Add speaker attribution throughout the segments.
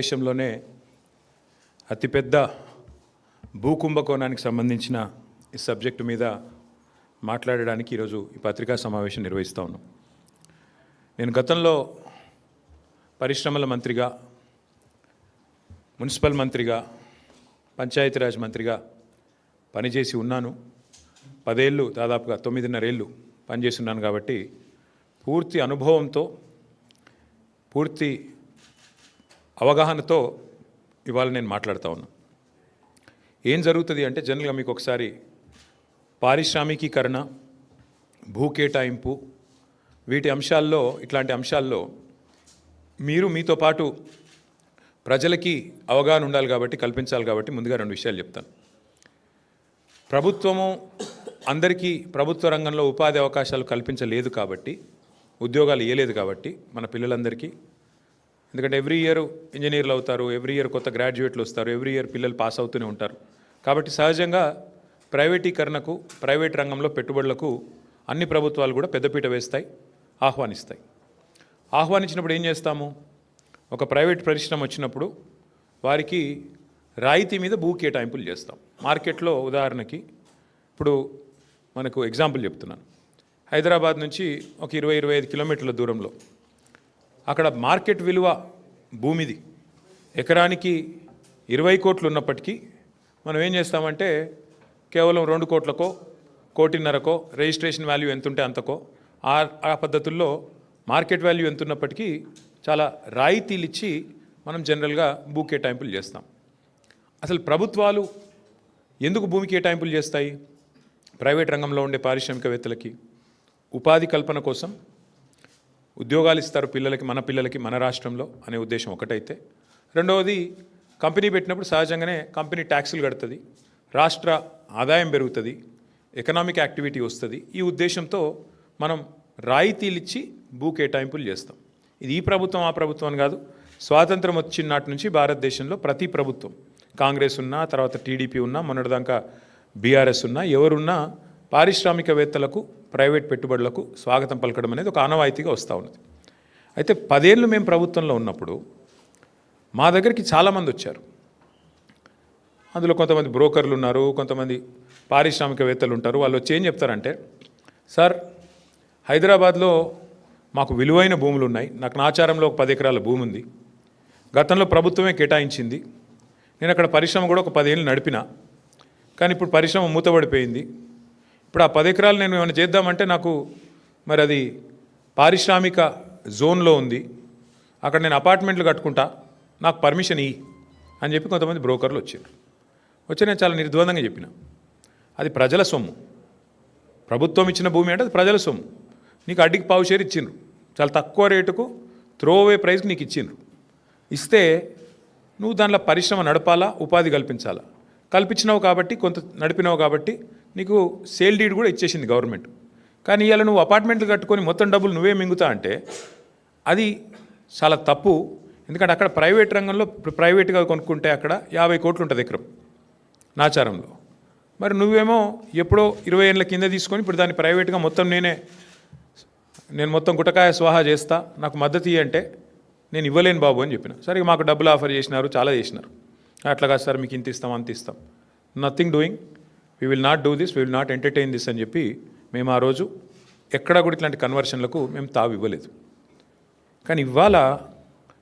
Speaker 1: దేశంలోనే అతిపెద్ద భూకుంభకోణానికి సంబంధించిన ఈ సబ్జెక్టు మీద మాట్లాడడానికి ఈరోజు ఈ పత్రికా సమావేశం నిర్వహిస్తూ ఉన్నాం. నేను గతంలో పరిశ్రమల మంత్రిగా, మున్సిపల్ మంత్రిగా, పంచాయతీరాజ్ మంత్రిగా పనిచేసి ఉన్నాను. 10 ఏళ్ళు, దాదాపుగా 9.5 ఏళ్ళు పనిచేసి ఉన్నాను. కాబట్టి పూర్తి అనుభవంతో, పూర్తి అవగాహనతో ఇవాళ నేను మాట్లాడుతూ ఉన్నా. ఏం జరుగుతుంది అంటే, జనరల్గా మీకు ఒకసారి పారిశ్రామికీకరణ, భూ కేటాయింపు, వీటి అంశాల్లో, ఇట్లాంటి అంశాల్లో మీరు మీతో పాటు ప్రజలకి అవగాహన ఉండాలి కాబట్టి, కల్పించాలి కాబట్టి ముందుగా 2 విషయాలు చెప్తాను. ప్రభుత్వము అందరికీ ప్రభుత్వ రంగంలో ఉపాధి అవకాశాలు కల్పించలేదు కాబట్టి, ఉద్యోగాలు ఇవ్వలేదు కాబట్టి మన పిల్లలందరికీ. ఎందుకంటే ఎవ్రీ ఇయర్ ఇంజనీర్లు అవుతారు, ఎవ్రీ ఇయర్ కొత్త గ్రాడ్యుయేట్లు వస్తారు, ఎవ్రీ ఇయర్ పిల్లలు పాస్ అవుతూనే ఉంటారు. కాబట్టి సహజంగా ప్రైవేటీకరణకు, ప్రైవేట్ రంగంలో పెట్టుబడులకు అన్ని ప్రభుత్వాలు కూడా పెద్దపీట వేస్తాయి, ఆహ్వానిస్తాయి. ఆహ్వానించినప్పుడు ఏం చేస్తాము? ఒక ప్రైవేట్ పరిశ్రమ వచ్చినప్పుడు వారికి రాయితీ మీద భూ కేటాయింపులు చేస్తాం. మార్కెట్లో ఉదాహరణకి ఇప్పుడు మనకు ఎగ్జాంపుల్ చెప్తున్నాను. హైదరాబాద్ నుంచి ఒక 20-25 కిలోమీటర్ల దూరంలో అక్కడ మార్కెట్ విలువ భూమిది ఎకరానికి 20 కోట్లు ఉన్నప్పటికీ మనం ఏం చేస్తామంటే కేవలం 2 కోట్లకో, 1.5 కోటికో, రిజిస్ట్రేషన్ వాల్యూ ఎంత ఉంటే అంతకో, ఆ పద్ధతుల్లో మార్కెట్ వాల్యూ ఎంత ఉన్నప్పటికీ చాలా రాయితీలు ఇచ్చి మనం జనరల్గా భూ కేటాయింపులు చేస్తాం. అసలు ప్రభుత్వాలు ఎందుకు భూమి కేటాయింపులు చేస్తాయి? ప్రైవేట్ రంగంలో ఉండే పారిశ్రామికవేత్తలకి ఉపాధి కల్పన కోసం, ఉద్యోగాలు ఇస్తారు పిల్లలకి, మన పిల్లలకి, మన రాష్ట్రంలో అనే ఉద్దేశం ఒకటైతే, రెండవది కంపెనీ పెట్టినప్పుడు సహజంగానే కంపెనీ ట్యాక్సులు కడుతుంది, రాష్ట్ర ఆదాయం పెరుగుతుంది, ఎకనామిక్ యాక్టివిటీ వస్తుంది. ఈ ఉద్దేశంతో మనం రాయితీలు ఇచ్చి భూ కేటాయింపులు చేస్తాం. ఇది ఈ ప్రభుత్వం ఆ ప్రభుత్వం అని కాదు. స్వాతంత్రం వచ్చిన నాటి నుంచి భారతదేశంలో ప్రతి ప్రభుత్వం, కాంగ్రెస్ ఉన్నా, తర్వాత టీడీపీ ఉన్నా, మొన్నటిదాకా బీఆర్ఎస్ ఉన్నా, ఎవరున్నా పారిశ్రామికవేత్తలకు, ప్రైవేట్ పెట్టుబడులకు స్వాగతం పలకడం అనేది ఒక ఆనవాయితీగా వస్తూ ఉన్నది. అయితే 10 ఏళ్ళు మేము ప్రభుత్వంలో ఉన్నప్పుడు మా దగ్గరికి చాలామంది వచ్చారు. అందులో కొంతమంది బ్రోకర్లు ఉన్నారు, కొంతమంది పారిశ్రామికవేత్తలు ఉంటారు. వాళ్ళు వచ్చి ఏం చెప్తారంటే, సార్ హైదరాబాద్లో మాకు విలువైన భూములు ఉన్నాయి, నాకు నాచారంలో ఒక 10 ఎకరాల భూమి ఉంది, గతంలో ప్రభుత్వమే కేటాయించింది, నేను అక్కడ పరిశ్రమ కూడా ఒక 10 ఏళ్ళు నడిపినా, కానీ ఇప్పుడు పరిశ్రమ మూతపడిపోయింది. ఇప్పుడు ఆ 10 ఎకరాలు నేను ఏమైనా చేద్దామంటే నాకు మరి అది పారిశ్రామిక జోన్లో ఉంది, అక్కడ నేను అపార్ట్మెంట్లు కట్టుకుంటా, నాకు పర్మిషన్ ఇయ్యి అని చెప్పి కొంతమంది బ్రోకర్లు వచ్చారు. నేను చాలా నిర్ద్వందంగా చెప్పిన, అది ప్రజల సొమ్ము, ప్రభుత్వం ఇచ్చిన భూమి అంటే అది ప్రజల సొమ్ము, నీకు అడ్డికి పావు షేర్ ఇచ్చిండ్రు, చాలా తక్కువ రేటుకు త్రోవే ప్రైస్కి నీకు ఇచ్చిండ్రు. ఇస్తే నువ్వు దాంట్లో పరిశ్రమ నడపాలా, ఉపాధి కల్పించాలా. కల్పించినావు కాబట్టి, కొంత నడిపినావు కాబట్టి నీకు సేల్ డీడ్ కూడా ఇచ్చేసింది గవర్నమెంట్. కానీ ఇవాళ నువ్వు అపార్ట్మెంట్లు కట్టుకొని మొత్తం డబ్బులు నువ్వే మింగుతా అంటే అది చాలా తప్పు. ఎందుకంటే అక్కడ ప్రైవేట్ రంగంలో ప్రైవేట్గా కొనుక్కుంటే అక్కడ 50 కోట్లు ఉంటుంది ఎకరం నాచారంలో. మరి నువ్వేమో ఎప్పుడో 20 ఏళ్ళ కింద తీసుకొని ఇప్పుడు దాన్ని ప్రైవేట్గా మొత్తం నేను మొత్తం గుటకాయ స్వాహా చేస్తా, నాకు మద్దతు ఇయ్యి అంటే నేను ఇవ్వలేను బాబు అని చెప్పిన. సరే మాకు డబ్బులు ఆఫర్ చేసినారు, చాలా చేసినారు. అట్లా కాదు సార్, మీకు ఇంత ఇస్తాం, అంత ఇస్తాం, nothing doing, we will not do this, we will not entertain this అని చెప్పి మేము ఆ రోజు ఎక్కడా కూడా ఇట్లాంటి కన్వర్షన్లకు మేము తావు ఇవ్వలేదు. కానీ ఇవాళ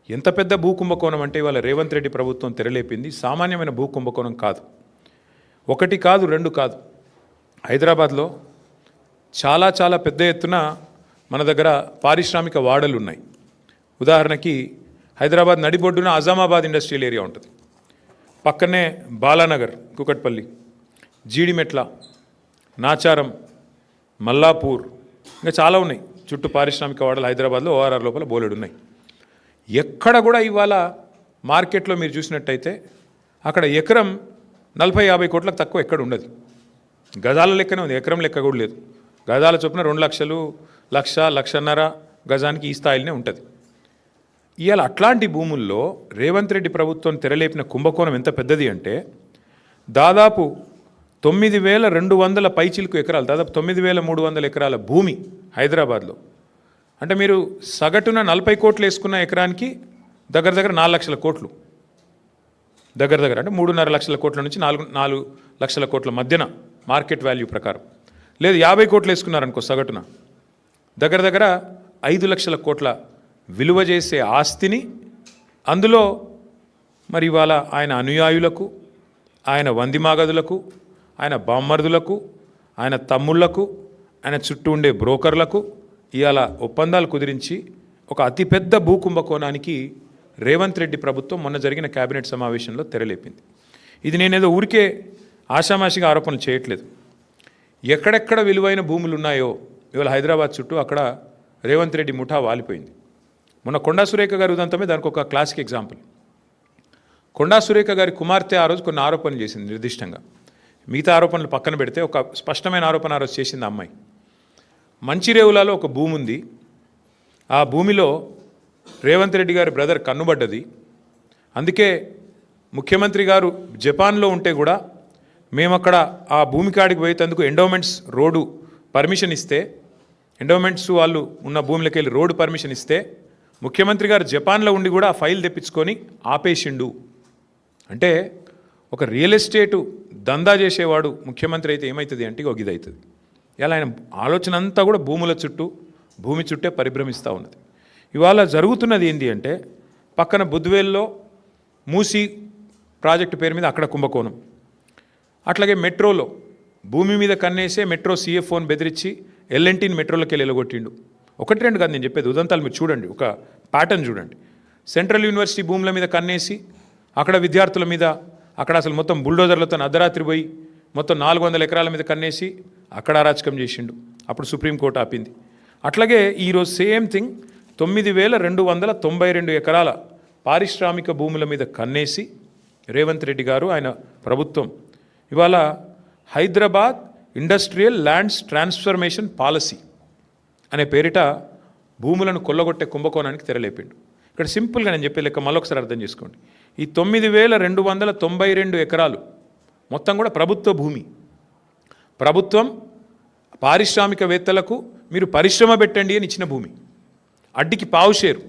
Speaker 1: ఎంత పెద్ద భూకుంభకోణం అంటే, ఇవాళ రేవంత్ రెడ్డి ప్రభుత్వం తెరలేపింది సామాన్యమైన భూకుంభకోణం కాదు. 1 కాదు, 2 కాదు. హైదరాబాద్లో చాలా చాలా పెద్ద ఎత్తున మన దగ్గర పారిశ్రామిక వాడలు ఉన్నాయి. ఉదాహరణకి హైదరాబాద్ నడిబొడ్డున అజామాబాద్ ఇండస్ట్రియల్ ఏరియా ఉంటుంది, పక్కనే బాలానగర్, కుకట్పల్లి, జీడిమెట్ల, నాచారం, మల్లాపూర్, ఇంకా చాలా ఉన్నాయి చుట్టూ పారిశ్రామిక వాడలు హైదరాబాద్లో ఓఆర్ఆర్ లోపల బోలెడు ఉన్నాయి. ఎక్కడ కూడా ఇవాళ మార్కెట్లో మీరు చూసినట్టయితే అక్కడ ఎకరం 40-50 కోట్లకు తక్కువ ఎక్కడ ఉండదు. గజాల లెక్కనే ఉంది, ఎకరం లెక్క కూడా లేదు. గజాల చొప్పున 2 లక్షలు, 1-1.5 గజానికి ఈ స్థాయిలోనే ఉంటుంది. ఇవాళ అట్లాంటి భూముల్లో రేవంత్ రెడ్డి ప్రభుత్వం తెరలేపిన కుంభకోణం ఎంత పెద్దది అంటే, దాదాపు 9,200 పైచిలుకు ఎకరాలు, దాదాపు 9,300 ఎకరాల భూమి హైదరాబాద్లో. అంటే మీరు సగటున 40 కోట్లు వేసుకున్న ఎకరానికి దగ్గర దగ్గర 4 లక్షల కోట్లు. దగ్గర దగ్గర అంటే 3.5 లక్షల కోట్ల నుంచి 4 లక్షల కోట్ల మధ్యన మార్కెట్ వాల్యూ ప్రకారం, లేదు 50 కోట్లు వేసుకున్నారనుకో సగటున, దగ్గర దగ్గర 5 లక్షల కోట్ల విలువ చేసే ఆస్తిని అందులో మరి ఇవాళ ఆయన అనుయాయులకు, ఆయన వందిమాగదులకు, ఆయన బామ్మర్దులకు, ఆయన తమ్ముళ్లకు, ఆయన చుట్టూ ఉండే బ్రోకర్లకు ఇవాళ ఒప్పందాలు కుదిరించి ఒక అతిపెద్ద భూకుంభకోణానికి రేవంత్ రెడ్డి ప్రభుత్వం మొన్న జరిగిన కేబినెట్ సమావేశంలో తెరలేపింది. ఇది నేనేదో ఊరికే ఆషామాషిగా ఆరోపణలు చేయట్లేదు. ఎక్కడెక్కడ విలువైన భూములు ఉన్నాయో ఇవాళ హైదరాబాద్ చుట్టూ అక్కడ రేవంత్ రెడ్డి ముఠా వాలిపోయింది. మొన్న కొండా సురేఖ గారి ఉదంతమే దానికి ఒక క్లాసిక్ ఎగ్జాంపుల్. కొండా సురేఖ గారి కుమార్తె ఆ రోజు కొన్ని ఆరోపణలు చేసింది నిర్దిష్టంగా. మిగతా ఆరోపణలు పక్కన పెడితే ఒక స్పష్టమైన ఆరోపణ ఆ రోజు చేసింది అమ్మాయి. మంచిరేవులలో ఒక భూమి ఉంది, ఆ భూమిలో రేవంత్ రెడ్డి గారి బ్రదర్ కన్నుబడ్డది, అందుకే ముఖ్యమంత్రి గారు జపాన్లో ఉంటే కూడా మేము అక్కడ ఆ భూమి కాడికి పోయేందుకు ఎండోమెంట్స్ రోడ్డు పర్మిషన్ ఇస్తే, ఎండోమెంట్స్ వాళ్ళు ఉన్న భూమిలోకి వెళ్ళి రోడ్డు పర్మిషన్ ఇస్తే ముఖ్యమంత్రి గారు జపాన్లో ఉండి కూడా ఆ ఫైల్ తెప్పించుకొని ఆపేసిండు. అంటే ఒక రియల్ ఎస్టేటు దందా చేసేవాడు ముఖ్యమంత్రి అయితే ఏమవుతుంది అంటే ఒక ఇది అవుతుంది. ఇలా ఆయన ఆలోచన అంతా కూడా భూముల చుట్టూ, భూమి చుట్టే పరిభ్రమిస్తూ ఉన్నది. ఇవాళ జరుగుతున్నది ఏంటి అంటే పక్కన బుద్వేల్లో మూసీ ప్రాజెక్టు పేరు మీద అక్కడ కుంభకోణం, అట్లాగే మెట్రోలో భూమి మీద కన్నేసే మెట్రో CFOని బెదిరించి ఎల్ఎన్టీని మెట్రోలోకి వెళ్ళి ఎలగొట్టిండు. 1-2 కాదు నేను చెప్పేది, ఉదంతాలు మీరు చూడండి, ఒక ప్యాటర్న్ చూడండి. సెంట్రల్ యూనివర్సిటీ భూముల మీద కన్నేసి అక్కడ విద్యార్థుల మీద అక్కడ అసలు మొత్తం బుల్డోజర్లతో అర్ధరాత్రి పోయి మొత్తం 400 ఎకరాల మీద కన్నేసి అక్కడ అరాచకం చేసిండు. అప్పుడు సుప్రీంకోర్టు ఆపింది. అట్లాగే ఈరోజు సేమ్ థింగ్ 9,292 ఎకరాల పారిశ్రామిక భూముల మీద కన్నేసి రేవంత్ రెడ్డి గారు ఆయన ప్రభుత్వం ఇవాళ Hyderabad industrial lands transformation policy అనే పేరిట భూములను కొల్లగొట్టే కుంభకోణానికి తెరలేపిండు. ఇక్కడ సింపుల్గా నేను చెప్పే లెక్క మళ్ళొకసారి అర్థం చేసుకోండి. ఈ 9,292 ఎకరాలు మొత్తం కూడా ప్రభుత్వ భూమి. ప్రభుత్వం పారిశ్రామికవేత్తలకు మీరు పరిశ్రమ పెట్టండి అని ఇచ్చిన భూమి. అడ్డికి పావు షేరు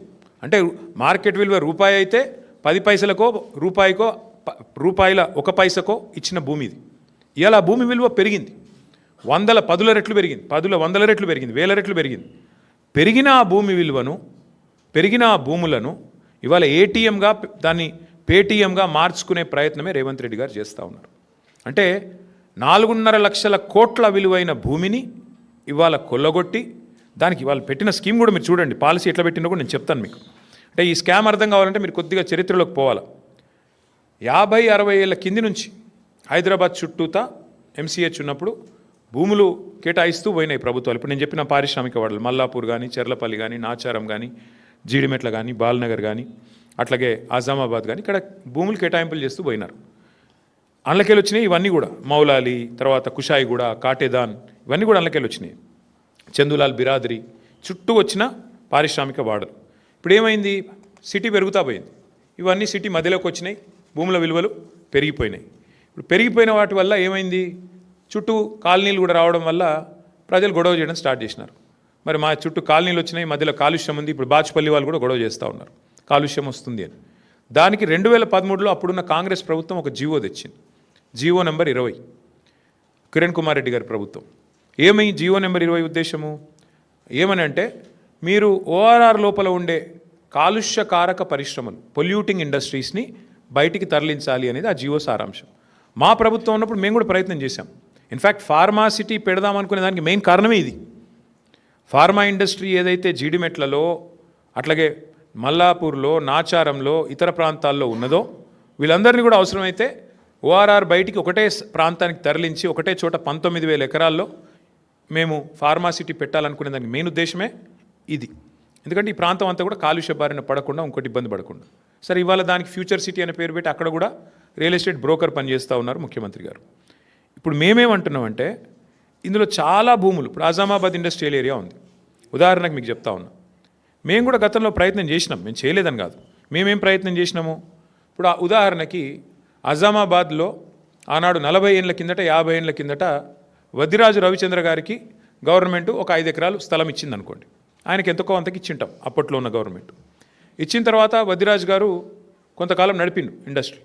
Speaker 1: అంటే మార్కెట్ విలువ రూపాయి అయితే 10 పైసలకో రూపాయల 1 పైసకో ఇచ్చిన భూమి ఇది. ఇవాళ ఆ భూమి విలువ పెరిగింది, 10 రెట్లు పెరిగింది, 100 రెట్లు పెరిగింది, 1000 రెట్లు పెరిగింది. పెరిగిన ఆ భూమి విలువను, పెరిగిన ఆ భూములను ఇవాళ ఏటీఎంగా దాన్ని పేటీఎంగా మార్చుకునే ప్రయత్నమే రేవంత్ రెడ్డి గారు చేస్తూ ఉన్నారు. అంటే 4.5 లక్షల కోట్ల విలువైన భూమిని ఇవాళ కొల్లగొట్టి దానికి వాళ్ళు పెట్టిన స్కీమ్ కూడా మీరు చూడండి, పాలసీ ఎట్లా పెట్టినో కూడా నేను చెప్తాను మీకు. అంటే ఈ స్కామ్ అర్థం కావాలంటే మీరు కొద్దిగా చరిత్రలోకి పోవాలి. 50-60 ఏళ్ళ కింది నుంచి హైదరాబాద్ చుట్టూతా MCH ఉన్నప్పుడు భూములు కేటాయిస్తూ పోయినాయి ప్రభుత్వాలు. ఇప్పుడు నేను చెప్పిన పారిశ్రామిక వాడలు మల్లాపూర్ కానీ, చెర్లపల్లి కానీ, నాచారం కానీ, జీడిమెట్ల కానీ, బాల్నగర్ కానీ, అట్లాగే ఆజామాబాద్ కానీ ఇక్కడ భూములు కేటాయింపులు చేస్తూ పోయినారు. అందులోకెళ్ళి వచ్చినాయి ఇవన్నీ కూడా, మౌలాలి, తర్వాత కుషాయిగూడ, కాటేదాన్, ఇవన్నీ కూడా అందులోకెళ్ళి వచ్చినాయి. చందులాల్ బిరాదరి చుట్టూ వచ్చిన పారిశ్రామిక వాడలు. ఇప్పుడు ఏమైంది, సిటీ పెరుగుతూ పోయింది, ఇవన్నీ సిటీ మధ్యలోకి వచ్చినాయి, భూముల విలువలు పెరిగిపోయినాయి. ఇప్పుడు పెరిగిపోయిన వాటి వల్ల ఏమైంది, చుట్టూ కాలనీలు కూడా రావడం వల్ల ప్రజలు గొడవ చేయడం స్టార్ట్ చేసినారు. మరి మా చుట్టూ కాలనీలు వచ్చినాయి, మధ్యలో కాలుష్యం ఉంది, ఇప్పుడు బాచుపల్లి వాళ్ళు కూడా గొడవ చేస్తూ ఉన్నారు కాలుష్యం వస్తుంది అని. దానికి 2013లో అప్పుడున్న కాంగ్రెస్ ప్రభుత్వం ఒక జీవో తెచ్చింది, జీవో నెంబర్ 20, కిరణ్ కుమార్ రెడ్డి గారి ప్రభుత్వం. ఏమై జీవో నెంబర్ 20 ఉద్దేశము ఏమని అంటే, మీరు ORR లోపల ఉండే కాలుష్యకారక పరిశ్రమలు, పొల్యూటింగ్ ఇండస్ట్రీస్ని బయటికి తరలించాలి అనేది ఆ జీవో సారాంశం. మా ప్రభుత్వం ఉన్నప్పుడు మేము కూడా ప్రయత్నం చేశాం. ఇన్ఫ్యాక్ట్ ఫార్మాసిటీ పెడదామనుకునే దానికి మెయిన్ కారణమే ఇది. ఫార్మా ఇండస్ట్రీ ఏదైతే జీడిమెట్లలో, అట్లాగే మల్లాపూర్లో, నాచారంలో, ఇతర ప్రాంతాల్లో ఉన్నదో వీళ్ళందరినీ కూడా అవసరమైతే ORR బయటికి ఒకటే ప్రాంతానికి తరలించి ఒకటే చోట 19,000 ఎకరాల్లో మేము ఫార్మాసిటీ పెట్టాలనుకునే దానికి మెయిన్ ఉద్దేశమే ఇది. ఎందుకంటే ఈ ప్రాంతం అంతా కూడా కాలుష్య బారిన పడకుండా, ఇంకోటి ఇబ్బంది పడకుండా. సరే, ఇవాళ దానికి ఫ్యూచర్ సిటీ అనే పేరు పెట్టి అక్కడ కూడా రియల్ ఎస్టేట్ బ్రోకర్ పనిచేస్తూ ఉన్నారు ముఖ్యమంత్రి గారు. ఇప్పుడు మేమేమంటున్నామంటే, ఇందులో చాలా భూములు, ఇప్పుడు ఆజామాబాద్ ఇండస్ట్రియల్ ఏరియా ఉంది, ఉదాహరణకు మీకు చెప్తా ఉన్నా. మేము కూడా గతంలో ప్రయత్నం చేసినాం, మేము చేయలేదని కాదు, మేమేం ప్రయత్నం చేసినాము. ఇప్పుడు ఉదాహరణకి ఆజామాబాద్లో ఆనాడు 40 ఏళ్ళ కిందట, 50 ఏళ్ళ కిందట వద్దిరాజు రవిచంద్ర గారికి గవర్నమెంట్ ఒక 5 ఎకరాలు స్థలం ఇచ్చింది అనుకోండి. ఆయనకి ఎంతకో అంతకి ఇచ్చింటాం అప్పట్లో ఉన్న గవర్నమెంట్. ఇచ్చిన తర్వాత వద్దిరాజు గారు కొంతకాలం నడిపిండు ఇండస్ట్రీ.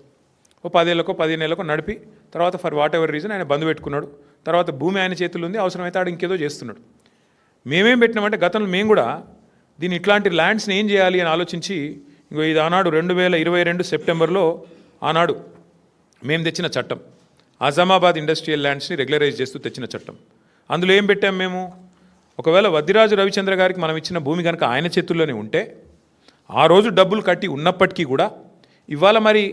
Speaker 1: ఓ 10 ఏళ్ళకో 15 ఏళ్ళకో నడిపి తర్వాత ఫర్ వాట్ ఎవర్ రీజన్ ఆయన బంద్ పెట్టుకున్నాడు. తర్వాత భూమి ఆయన చేతుల్లో ఉంది, అవసరమైతే ఆడు ఇంకేదో చేస్తున్నాడు. మేమేం పెట్టినామంటే గతంలో మేము కూడా దీన్ని ఇట్లాంటి ల్యాండ్స్ని ఏం చేయాలి అని ఆలోచించి ఇంకో ఇది ఆనాడు 2022 సెప్టెంబర్లో ఆనాడు మేము తెచ్చిన చట్టం, ఆజామాబాద్ ఇండస్ట్రియల్ ల్యాండ్స్ని రెగ్యులరైజ్ చేస్తూ తెచ్చిన చట్టం. అందులో ఏం పెట్టాం మేము, ఒకవేళ వద్దిరాజు రవిచంద్ర గారికి మనం ఇచ్చిన భూమి కనుక ఆయన చేతుల్లోనే ఉంటే ఆ రోజు డబ్బులు కట్టి ఉన్నప్పటికీ కూడా ఇవాళ మరి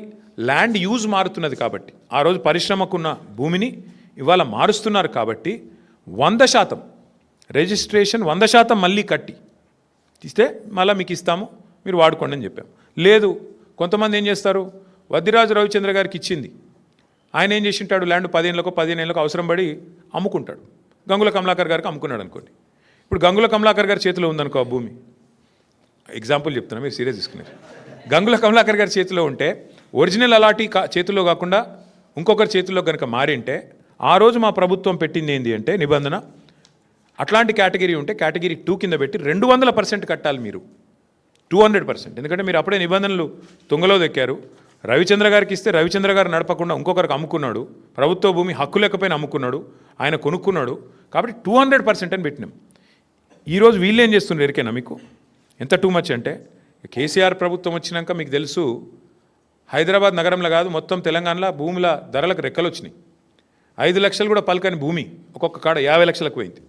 Speaker 1: ల్యాండ్ యూజ్ మారుతున్నది కాబట్టి ఆ రోజు పరిశ్రమకున్న భూమిని ఇవాళ మారుస్తున్నారు కాబట్టి 100% రిజిస్ట్రేషన్ 100% మళ్ళీ కట్టి ఇస్తే మళ్ళీ మీకు ఇస్తాము, మీరు వాడుకోండి అని చెప్పాం. లేదు, కొంతమంది ఏం చేస్తారు, వద్దిరాజు రవిచంద్ర గారికి ఇచ్చింది, ఆయన ఏం చేసింటాడు, ల్యాండ్ 10 ఏళ్ళకో 15 ఏళ్ళకో అవసరం పడి అమ్ముకుంటాడు. గంగుల కమలాకర్ గారికి అమ్ముకున్నాడు అనుకోండి. ఇప్పుడు గంగుల కమలాకర్ గారి చేతిలో ఉందనుకో ఆ భూమి, ఎగ్జాంపుల్ చెప్తున్నా, మీరు సీరియస్ తీసుకున్నారు. గంగుల కమలాకర్ గారి చేతిలో ఉంటే ఒరిజినల్ అలాటీ చేతిలో కాకుండా ఇంకొకరి చేతిలో కనుక మారింటే ఆ రోజు మా ప్రభుత్వం పెట్టింది ఏంటి అంటే నిబంధన, అట్లాంటి కేటగిరీ ఉంటే కేటగిరీ 2 కింద పెట్టి 200% కట్టాలి మీరు, 200%. ఎందుకంటే మీరు అప్పుడే నిబంధనలు తుంగలో దెక్కారు. రవిచంద్ర గారికి ఇస్తే రవిచంద్ర గారు నడపకుండా ఇంకొకరికి అమ్ముకున్నాడు, ప్రభుత్వ భూమి హక్కు లేకపోయినా అమ్ముకున్నాడు, ఆయన కొనుక్కున్నాడు, కాబట్టి 200% అని పెట్టినాం. ఈరోజు వీళ్ళు ఏం చేస్తున్నారు ఎరికేనా మీకు, ఎంత టూ మచ్ అంటే, కేసీఆర్ ప్రభుత్వం వచ్చినాక మీకు తెలుసు హైదరాబాద్ నగరంలో కాదు మొత్తం తెలంగాణలో భూముల ధరలకు రెక్కలు వచ్చినాయి. 5 లక్షలు కూడా పలకని భూమి ఒక్కొక్క కాడ 50 లక్షలకు పోయింది.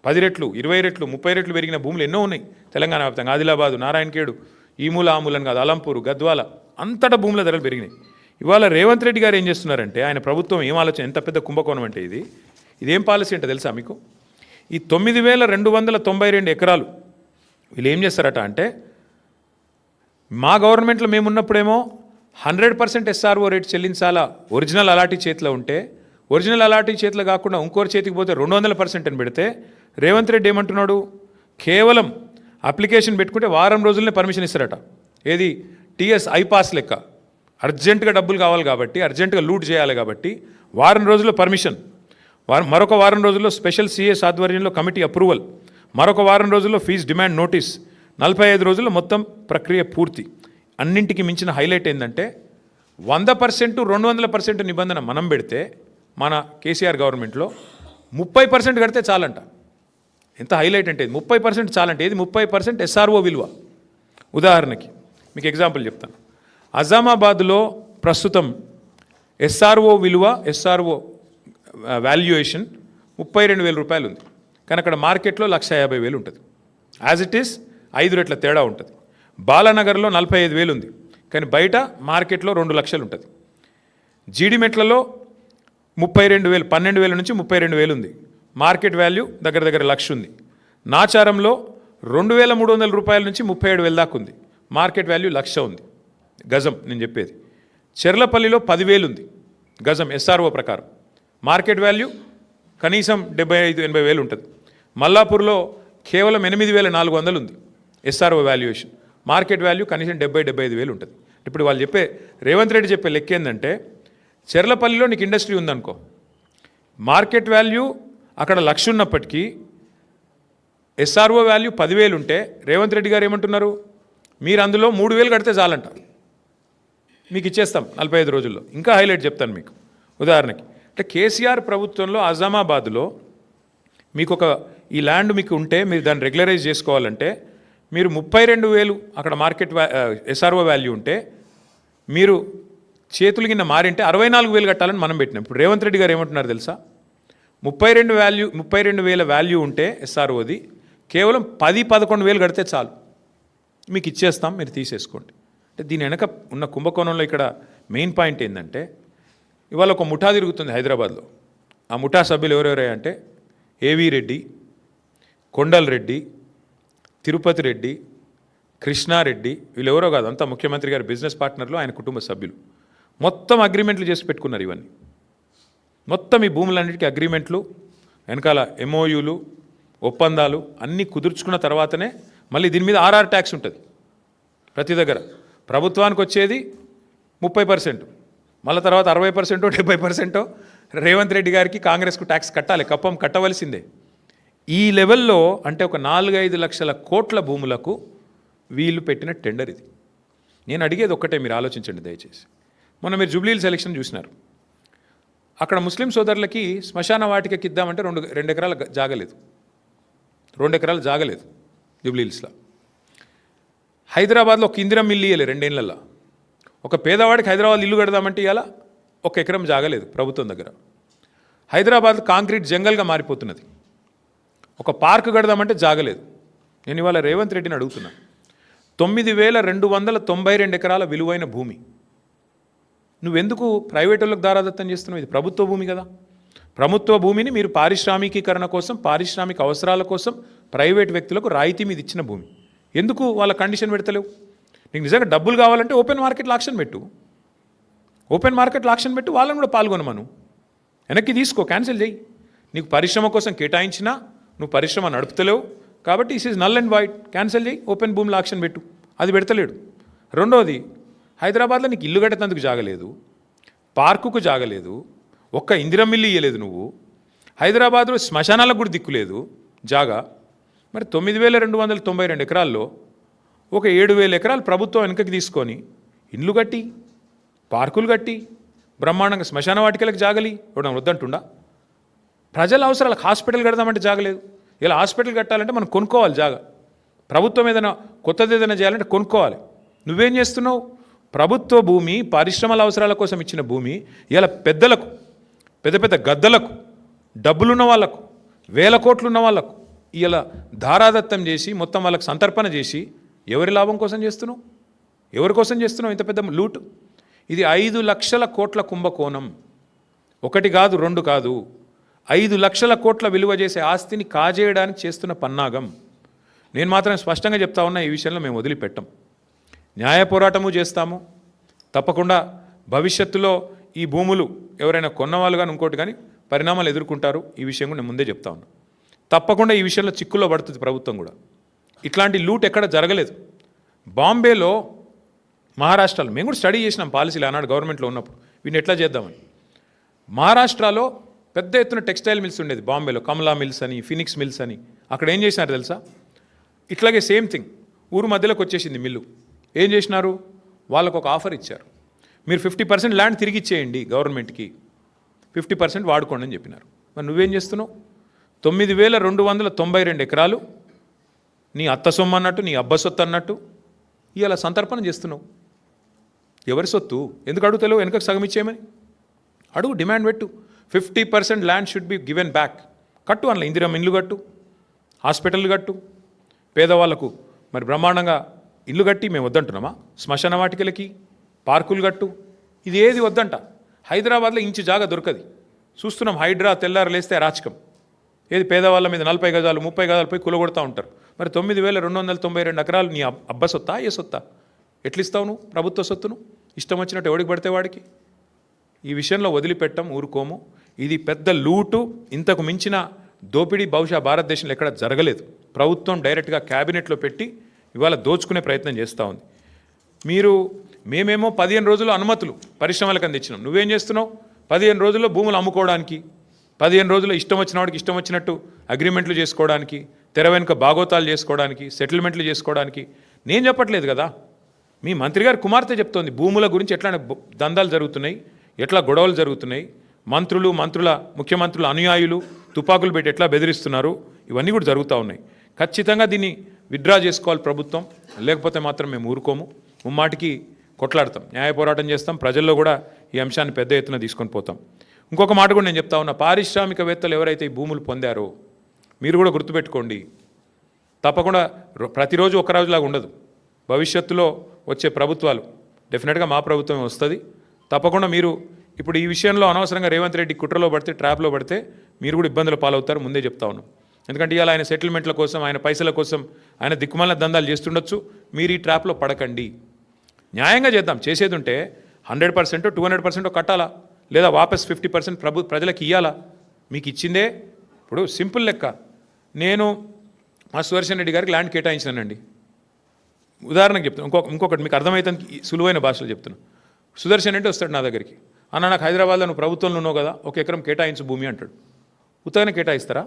Speaker 1: 10 రెట్లు 20 రెట్లు 30 రెట్లు పెరిగిన భూములు ఎన్నో ఉన్నాయి తెలంగాణ వ్యాప్తంగా. ఆదిలాబాదు, నారాయణఖేడు, ఈ మూల ఆ మూలని కాదు, అలంపూరు, గద్వాల అంతటా భూముల ధరలు పెరిగినాయి. ఇవాళ రేవంత్ రెడ్డి గారు ఏం చేస్తున్నారంటే, ఆయన ప్రభుత్వం ఏం ఆలోచన, ఎంత పెద్ద కుంభకోణం అంటే ఇదేం పాలసీ అంటే తెలుసా మీకు, ఈ 9292 ఎకరాలు వీళ్ళు ఏం చేస్తారట అంటే, మా గవర్నమెంట్లో మేమున్నప్పుడేమో 100% SRO రేట్ చెల్లించాలా ఒరిజినల్ అలాటీ చేతిలో ఉంటే, ఒరిజినల్ అలాటీ చేతిలో కాకుండా ఇంకోరి చేతికి పోతే 200% అని పెడితే, రేవంత్ రెడ్డి ఏమంటున్నాడు, కేవలం అప్లికేషన్ పెట్టుకుంటే వారం రోజులనే పర్మిషన్ ఇస్తారట. ఏది, టీఎస్ ఐపాస్ లెక్క, అర్జెంటుగా డబ్బులు కావాలి కాబట్టి, అర్జెంటుగా లూట్ చేయాలి కాబట్టి వారం రోజుల్లో పర్మిషన్, మరొక వారం రోజుల్లో స్పెషల్ సిఎస్ ఆధ్వర్యంలో కమిటీ అప్రూవల్, మరొక వారం రోజుల్లో ఫీజు డిమాండ్ నోటీస్, 45 రోజుల్లో మొత్తం ప్రక్రియ పూర్తి. అన్నింటికి మించిన హైలైట్ ఏంటంటే 100% 200% నిబంధన మనం పెడితే మన కేసీఆర్ గవర్నమెంట్లో 30% కడితే చాలంట. ఎంత హైలైట్ అంటే 30% చాలంటే, ఏది 30% SRO విలువ. ఉదాహరణకి మీకు ఎగ్జాంపుల్ చెప్తాను. అజామాబాద్లో ప్రస్తుతం SRO విలువ, SRO వాల్యుయేషన్ 32,000 రూపాయలు ఉంది, కానీ అక్కడ మార్కెట్లో 150,000 ఉంటుంది. యాజ్ ఇట్ ఈస్ 5 రెట్ల తేడా ఉంటుంది. బాలానగర్లో 45,000 ఉంది, కానీ బయట మార్కెట్లో 2 లక్షలు ఉంటుంది. జీడిమెట్లలో 32,000, 12,000 నుంచి 32,000 ఉంది, మార్కెట్ వాల్యూ దగ్గర దగ్గర 1,00,000 ఉంది. నాచారంలో 2,300 రూపాయల నుంచి 37,000 దాకా ఉంది, మార్కెట్ వాల్యూ 1,00,000 ఉంది గజం. నేను చెప్పేది చెర్లపల్లిలో 10,000 ఉంది గజం SRO ప్రకారం, మార్కెట్ వాల్యూ కనీసం 75,000-80,000 ఉంటుంది. మల్లాపూర్లో కేవలం 8,400 ఉంది SRO వాల్యుయేషన్, మార్కెట్ వాల్యూ కనీసం 70,000-75,000 ఉంటుంది. ఇప్పుడు వాళ్ళు చెప్పే, రేవంత్ రెడ్డి చెప్పే లెక్క ఏంటంటే, చెర్లపల్లిలో నీకు ఇండస్ట్రీ ఉందనుకో, మార్కెట్ వాల్యూ అక్కడ 1,00,000 ఉన్నప్పటికీ SRO వాల్యూ 10,000 ఉంటే రేవంత్ రెడ్డి గారు ఏమంటున్నారు, మీరు అందులో 3,000 కడితే చాలంట, మీకు ఇచ్చేస్తాం 45 రోజుల్లో. ఇంకా హైలైట్ చెప్తాను మీకు. ఉదాహరణకి అంటే కేసీఆర్ ప్రభుత్వంలో అజామాబాద్లో మీకు ఈ ల్యాండ్ మీకు ఉంటే మీరు దాన్ని రెగ్యులరైజ్ చేసుకోవాలంటే మీరు 32,000 అక్కడ మార్కెట్ SRO వాల్యూ ఉంటే మీరు చేతులు కింద మారింటే 64,000 కట్టాలని మనం పెట్టినాం. ఇప్పుడు రేవంత్ రెడ్డి గారు ఏమంటున్నారు తెలుసా, 32,000 వాల్యూ ఉంటే SROది కేవలం 10-11,000 కడితే చాలు, మీకు ఇచ్చేస్తాం, మీరు తీసేసుకోండి. అంటే దీని వెనక ఉన్న కుంభకోణంలో ఇక్కడ మెయిన్ పాయింట్ ఏంటంటే, ఇవాళ ఒక ముఠా తిరుగుతుంది హైదరాబాద్లో. ఆ ముఠా సభ్యులు ఎవరెవరయ్యా అంటే, ఏవి రెడ్డి, కొండల్ రెడ్డి, తిరుపతి రెడ్డి, కృష్ణారెడ్డి, వీళ్ళు ఎవరో కాదు, అంతా ముఖ్యమంత్రి గారి బిజినెస్ పార్ట్నర్లు, ఆయన కుటుంబ సభ్యులు. మొత్తం అగ్రిమెంట్లు చేసి పెట్టుకున్నారు. ఇవన్నీ మొత్తం ఈ భూములన్నిటికీ అగ్రిమెంట్లు, వెనకాల MOUలు, ఒప్పందాలు అన్నీ కుదుర్చుకున్న తర్వాతనే మళ్ళీ దీని మీద RR ట్యాక్స్ ఉంటుంది. ప్రతి దగ్గర ప్రభుత్వానికి వచ్చేది 30%, మళ్ళీ తర్వాత 60%, 70% రేవంత్ రెడ్డి గారికి, కాంగ్రెస్కు ట్యాక్స్ కట్టాలి, కప్పం కట్టవలసిందే. ఈ లెవెల్లో అంటే ఒక 4-5 లక్షల కోట్ల భూములకు వీళ్ళు పెట్టిన టెండర్ ఇది. నేను అడిగేది ఒక్కటే, మీరు ఆలోచించండి దయచేసి. మొన్న మీరు జూబ్లీహిల్స్ ఎలక్షన్ చూసినారు. అక్కడ ముస్లిం సోదరులకి శ్మశాన వాటికకి ఇద్దామంటే రెండు ఎకరాల జాగలేదు. 2 ఎకరాలు జాగలేదు జూబ్లీహిల్స్లో. హైదరాబాద్లో ఒక ఇందిరం ఇల్లు ఇవ్వలేదు 2 ఏళ్లలో. ఒక పేదవాడికి హైదరాబాద్ ఇల్లు కడదామంటే ఇవాళ 1 ఎకరం జాగలేదు ప్రభుత్వం దగ్గర. హైదరాబాద్ కాంక్రీట్ జంగల్గా మారిపోతున్నది. ఒక పార్క్ కడదామంటే జాగలేదు. నేను ఇవాళ రేవంత్ రెడ్డిని అడుగుతున్నా, 9,292 ఎకరాల విలువైన భూమి నువ్వెందుకు ప్రైవేట్ వాళ్ళకి దారాదత్తం చేస్తున్నావు? ఇది ప్రభుత్వ భూమి కదా. ప్రభుత్వ భూమిని మీరు పారిశ్రామికీకరణ కోసం, పారిశ్రామిక అవసరాల కోసం ప్రైవేట్ వ్యక్తులకు రాయితీ మీద ఇచ్చిన భూమి ఎందుకు వాళ్ళ కండిషన్ పెడతలేవు? నీకు నిజంగా డబ్బులు కావాలంటే ఓపెన్ మార్కెట్లో ఆక్షన్ పెట్టు. ఓపెన్ మార్కెట్లో ఆక్షన్ పెట్టి వాళ్ళని కూడా పాల్గొనమను. వెనక్కి తీసుకో, క్యాన్సిల్ చేయి. నీకు పరిశ్రమ కోసం కేటాయించినా నువ్వు పరిశ్రమ నడుపుతలేవు కాబట్టి is is null and white, cancel చేయి, ఓపెన్ భూమిలో ఆక్షన్ పెట్టు. అది పెడతలేడు. రెండోది, హైదరాబాద్లో నీకు ఇల్లు కట్టేందుకు జాగలేదు, పార్కుకు జాగలేదు, ఒక్క ఇందిరం ఇల్లు ఇయ్యలేదు నువ్వు. హైదరాబాద్లో శ్మశానాలకు కూడా దిక్కులేదు జాగా. మరి 9,292 ఎకరాల్లో ఒక 7,000 ఎకరాలు ప్రభుత్వం వెనకకి తీసుకొని ఇండ్లు కట్టి, పార్కులు కట్టి, బ్రహ్మాండంగా శ్మశాన వాటికలకు జాగలి ఇవ్వడం వద్దంటుండా? ప్రజల అవసరాలకు హాస్పిటల్ కడదామంటే జాగలేదు. ఇలా హాస్పిటల్ కట్టాలంటే మనం కొనుక్కోవాలి జాగా. ప్రభుత్వం ఏదైనా కొత్తది ఏదైనా చేయాలంటే కొనుక్కోవాలి. నువ్వేం చేస్తున్నావు? ప్రభుత్వ భూమి, పరిశ్రమల అవసరాల కోసం ఇచ్చిన భూమి ఇలా పెద్దలకు, పెద్ద పెద్ద గద్దలకు, డబ్బులున్న వాళ్ళకు, 1,000 కోట్లు ఉన్న వాళ్ళకు ఇలా ధారాదత్తం చేసి మొత్తం వాళ్ళకు సంతర్పణ చేసి ఎవరి లాభం కోసం చేస్తున్నావు? ఎవరి కోసం చేస్తున్నావు ఇంత పెద్ద లూటు? ఇది 5 లక్షల కోట్ల కుంభకోణం. 1 కాదు, 2 కాదు, 5 లక్షల కోట్ల విలువ చేసే ఆస్తిని కాజేయడానికి చేస్తున్న పన్నాగం. నేను మాత్రం స్పష్టంగా చెప్తా ఉన్నా, ఈ విషయంలో మేము వదిలిపెట్టం. న్యాయ పోరాటము చేస్తాము. తప్పకుండా భవిష్యత్తులో ఈ భూములు ఎవరైనా కొన్నవాళ్ళు కానీ ఇంకోటి కానీ పరిణామాలు ఎదుర్కొంటారు. ఈ విషయం కూడా నేను ముందే చెప్తా ఉన్నా. తప్పకుండా ఈ విషయంలో చిక్కుల్లో పడుతుంది ప్రభుత్వం కూడా. ఇట్లాంటి లూట్ ఎక్కడ జరగలేదు. బాంబేలో, మహారాష్ట్రలో మేము కూడా స్టడీ చేసినాం పాలసీలు ఆనాడు గవర్నమెంట్లో ఉన్నప్పుడు వీటిని ఎట్లా చేద్దామని. మహారాష్ట్రలో పెద్ద ఎత్తున టెక్స్టైల్ మిల్స్ ఉండేది బాంబేలో, కమలా మిల్స్ అని, ఫినిక్స్ మిల్స్ అని. అక్కడ ఏం చేసినారు తెలుసా? ఇట్లాగే సేమ్ థింగ్ ఊరు మధ్యలోకి వచ్చేసింది మిల్లు. ఏం చేసినారు? వాళ్ళకు ఒక ఆఫర్ ఇచ్చారు, మీరు 50% ల్యాండ్ తిరిగి ఇచ్చేయండి గవర్నమెంట్కి, 50% వాడుకోండి అని చెప్పినారు. మరి నువ్వేం చేస్తున్నావు? 9,292 ఎకరాలు నీ అత్త సొమ్ము అన్నట్టు, నీ అబ్బ సొత్తు అన్నట్టు ఇలా సంతర్పణ చేస్తున్నావు. ఎవరి సొత్తు? ఎందుకు అడుగుతలేవు? వెనకకు సగం ఇచ్చేయమని అడుగు, డిమాండ్ పెట్టు. 50% land should be given back. కట్టు, అందులో ఇందిరం ఇండ్లు కట్టు, హాస్పిటల్ కట్టు, పేదవాళ్లకు మరి బ్రహ్మాండంగా ఇల్లు కట్టి మేము వద్దంటున్నామా? శ్మశాన వాటికలకి పార్కులు కట్టు. ఇది ఏది వద్దంట. హైదరాబాద్లో ఇంచు జాగా దొరకది. చూస్తున్నాం, హైడ్రా తెల్లారు లేస్తే అరాచకం. ఏది పేదవాళ్ళ మీద 40 గజాలు 30 గజాలు పోయి కులగొడతా ఉంటారు. మరి 9,292 ఎకరాలు నీ అబ్బ సొత్తా, ఏ సొత్తా? ఎట్లిస్తావు నువ్వు ప్రభుత్వ సొత్తును? ఇష్టం వచ్చినట్టు ఎవడికి పడితే వాడికి. ఈ విషయంలో వదిలిపెట్టం, ఊరుకోము. ఇది పెద్ద లూటు. ఇంతకు మించిన దోపిడీ బహుశా భారతదేశంలో ఎక్కడ జరగలేదు. ప్రభుత్వం డైరెక్ట్గా క్యాబినెట్లో పెట్టి ఇవాళ దోచుకునే ప్రయత్నం చేస్తూ ఉంది. మేమేమో 15 రోజుల్లో అనుమతులు పరిశ్రమలకు అందించినాం. నువ్వేం చేస్తున్నావు? 15 రోజుల్లో భూములు అమ్ముకోవడానికి, 15 రోజుల్లో ఇష్టం వచ్చిన వాడికి ఇష్టం వచ్చినట్టు అగ్రిమెంట్లు చేసుకోవడానికి, తెర వెనుక బాగోతాలు చేసుకోవడానికి, సెటిల్మెంట్లు చేసుకోవడానికి. నేను చెప్పట్లేదు కదా, మీ మంత్రి గారు కుమార్తె చెప్తోంది భూముల గురించి ఎట్లా దందాలు జరుగుతున్నాయి, ఎట్లా గొడవలు జరుగుతున్నాయి, ముఖ్యమంత్రుల అనుయాయులు తుపాకులు పెట్టి ఎట్లా బెదిరిస్తున్నారు, ఇవన్నీ కూడా జరుగుతూ ఉన్నాయి. ఖచ్చితంగా దీన్ని విత్డ్రా చేసుకోవాలి ప్రభుత్వం, లేకపోతే మాత్రం మేము ఊరుకోము. ముమ్మాటికి కొట్లాడతాం, న్యాయ పోరాటం చేస్తాం, ప్రజల్లో కూడా ఈ అంశాన్ని పెద్ద ఎత్తున తీసుకొని పోతాం. ఇంకొక మాట కూడా నేను చెప్తా ఉన్నా, పారిశ్రామికవేత్తలు ఎవరైతే ఈ భూములు పొందారో మీరు కూడా గుర్తుపెట్టుకోండి. తప్పకుండా ప్రతిరోజు ఒక రోజులాగా ఉండదు. భవిష్యత్తులో వచ్చే ప్రభుత్వాలు డెఫినెట్గా మా ప్రభుత్వమే వస్తుంది. తప్పకుండా మీరు ఇప్పుడు ఈ విషయంలో అనవసరంగా రేవంత్ రెడ్డి కుట్రలో పడితే, ట్రాప్లో పడితే మీరు కూడా ఇబ్బందులు పాలవుతారు, ముందే చెప్తా ఉన్నాం. ఎందుకంటే ఇవాళ ఆయన సెటిల్మెంట్ల కోసం, ఆయన పైసల కోసం ఆయన దిక్కుమాలిన దందాలు చేస్తుండొచ్చు. మీరు ఈ ట్రాప్లో పడకండి. న్యాయంగా చేద్దాం. చేసేది ఉంటే 100% 200% కట్టాలా, లేదా వాపస్ 50% ప్రజలకు ఇవ్వాలా? మీకు ఇచ్చిందే. ఇప్పుడు సింపుల్ లెక్క, నేను మా సుదర్శన్ రెడ్డి గారికి ల్యాండ్ కేటాయించానండి. ఉదాహరణకు చెప్తాను, ఇంకొకటి మీకు అర్థమవుతుంది సులువైన భాషలో చెప్తున్నాను. సుదర్శన్ రెడ్డి వస్తాడు నా దగ్గరికి, అన్న నాకు హైదరాబాద్లో నువ్వు ప్రభుత్వంలో ఉన్నావు కదా, 1 ఎకరం కేటాయించు భూమి అంటాడు. ఉత్తగానే కేటాయిస్తారా?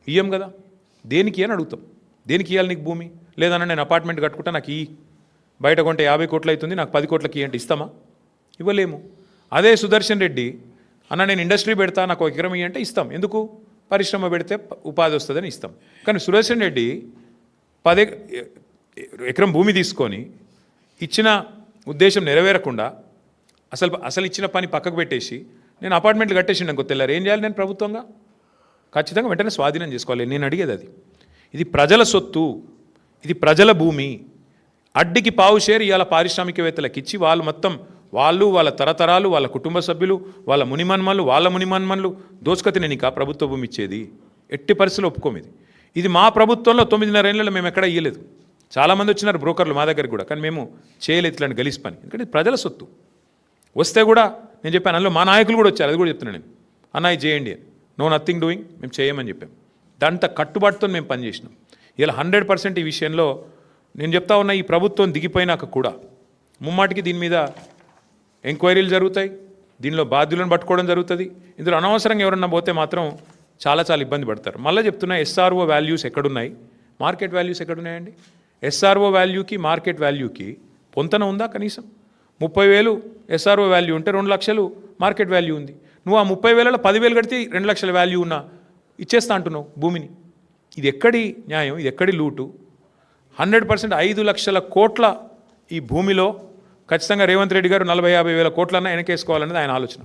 Speaker 1: ఇయ్యం కదా. దేనికి అని అడుగుతాం. దేనికి ఇవ్వాలి నీకు భూమి? లేదన్నా నేను అపార్ట్మెంట్ కట్టుకుంటా, నాకు బయట కొంటే 50 కోట్లు అవుతుంది, నాకు 10 కోట్లకి అంటే ఇస్తామా? ఇవ్వలేము. అదే సుదర్శన్ రెడ్డి అన్న నేను ఇండస్ట్రీ పెడతా నాకు 1 ఎకరం ఇయ్యంటే ఇస్తాం. ఎందుకు? పరిశ్రమ పెడితే ఉపాధి వస్తుందని ఇస్తాం. కానీ సుదర్శన్ రెడ్డి 10 ఎకరం భూమి తీసుకొని ఇచ్చిన ఉద్దేశం నెరవేరకుండా అసలు ఇచ్చిన పని పక్కకు పెట్టేసి నేను అపార్ట్మెంట్లు కట్టేసిండు అనుకో తెల్లారు ఏం చేయాలి నేను ప్రభుత్వంగా? ఖచ్చితంగా వెంటనే స్వాధీనం చేసుకోవాలి. నేను అడిగేది అది. ఇది ప్రజల సొత్తు, ఇది ప్రజల భూమి. అడ్డికి పావు షేర్ ఇవాళ పారిశ్రామికవేత్తలకు ఇచ్చి వాళ్ళు మొత్తం వాళ్ళ తరతరాలు వాళ్ళ కుటుంబ సభ్యులు వాళ్ళ మునిమన్మన్లు దోచుకతినే నీకు ప్రభుత్వ భూమి ఇచ్చేది. ఎట్టి పరిస్థితులు ఒప్పుకోమిది. ఇది మా ప్రభుత్వంలో 9.5 ఏళ్ళలో మేము ఎక్కడ ఇయ్యలేదు. చాలామంది వచ్చినారు బ్రోకర్లు మా దగ్గరికి కూడా, కానీ మేము చేయలేదు ఇట్లాంటి గలీజ్ పని. ఎందుకంటే ఇది ప్రజల సొత్తు. వస్తే కూడా నేను చెప్పాను, అందులో మా నాయకులు కూడా వచ్చారు, అది కూడా చెప్తున్నాను నేను. అన్న ఇది చేయండి అని. నో నథింగ్ డూయింగ్, మేము చేయమని చెప్పాం. దాంతో కట్టుబాటుతో మేము పనిచేసినాం. ఇలా 100% ఈ విషయంలో నేను చెప్తా ఉన్నా, ఈ ప్రభుత్వం దిగిపోయినాక కూడా ముమ్మాటికి దీని మీద ఎంక్వైరీలు జరుగుతాయి, దీనిలో బాధ్యులను పట్టుకోవడం జరుగుతుంది. ఇందులో అనవసరంగా ఎవరన్నా పోతే మాత్రం చాలా ఇబ్బంది పడతారు. మళ్ళీ చెప్తున్నా, SRO వాల్యూస్ ఎక్కడున్నాయి, మార్కెట్ వాల్యూస్ ఎక్కడున్నాయండి? SRO వాల్యూకి మార్కెట్ వాల్యూకి పొంతన ఉందా? కనీసం 30,000 SRO వాల్యూ ఉంటే 2 లక్షలు మార్కెట్ వాల్యూ ఉంది. నువ్వు ఆ 30,000లో 10,000 కడితే 2 లక్షల వాల్యూ ఉన్నా ఇచ్చేస్తా అంటున్నావు భూమిని. ఇది ఎక్కడి న్యాయం? ఇది ఎక్కడి లూటు? 100% 5 లక్షల కోట్ల ఈ భూమిలో ఖచ్చితంగా రేవంత్ రెడ్డి గారు 40-50 వేల కోట్లన్నా వెనకేసుకోవాలనేది ఆయన ఆలోచన.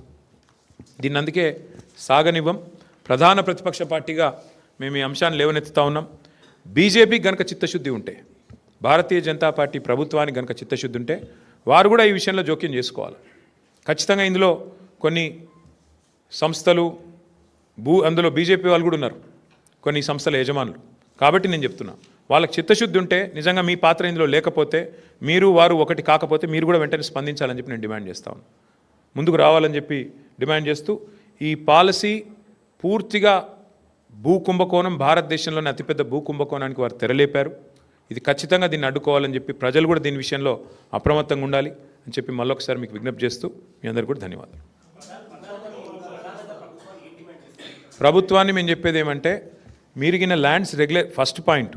Speaker 1: దీన్ని అందుకే సాగనివ్వం. ప్రధాన ప్రతిపక్ష పార్టీగా మేము ఈ అంశాన్ని లేవనెత్తుతా ఉన్నాం. బీజేపీకి గనక చిత్తశుద్ధి ఉంటే, భారతీయ జనతా పార్టీ ప్రభుత్వానికి గనక చిత్తశుద్ధి ఉంటే వారు కూడా ఈ విషయంలో జోక్యం చేసుకోవాలి. ఖచ్చితంగా ఇందులో కొన్ని సంస్థలు అందులో బీజేపీ వాళ్ళు కూడా ఉన్నారు, కొన్ని సంస్థల యజమానులు. కాబట్టి నేను చెప్తున్నా, వాళ్ళకి చిత్తశుద్ధి ఉంటే, నిజంగా మీ పాత్ర ఇందులో లేకపోతే, మీరు వారు ఒకటి కాకపోతే మీరు కూడా వెంటనే స్పందించాలని చెప్పి నేను డిమాండ్ చేస్తా ఉన్నాను. ముందుకు రావాలని చెప్పి డిమాండ్ చేస్తూ, ఈ పాలసీ పూర్తిగా భూ కుంభకోణం, భారతదేశంలోని అతిపెద్ద భూ కుంభకోణానికి వారు తెరలేపారు. ఇది ఖచ్చితంగా దీన్ని అడ్డుకోవాలని చెప్పి ప్రజలు కూడా దీని విషయంలో అప్రమత్తంగా ఉండాలి అని చెప్పి మళ్ళొకసారి మీకు విజ్ఞప్తి చేస్తూ మీ అందరికీ కూడా ధన్యవాదాలు. ప్రభుత్వాన్ని మేము చెప్పేది ఏమంటే, మీరిగిన ల్యాండ్స్ ఫస్ట్ పాయింట్,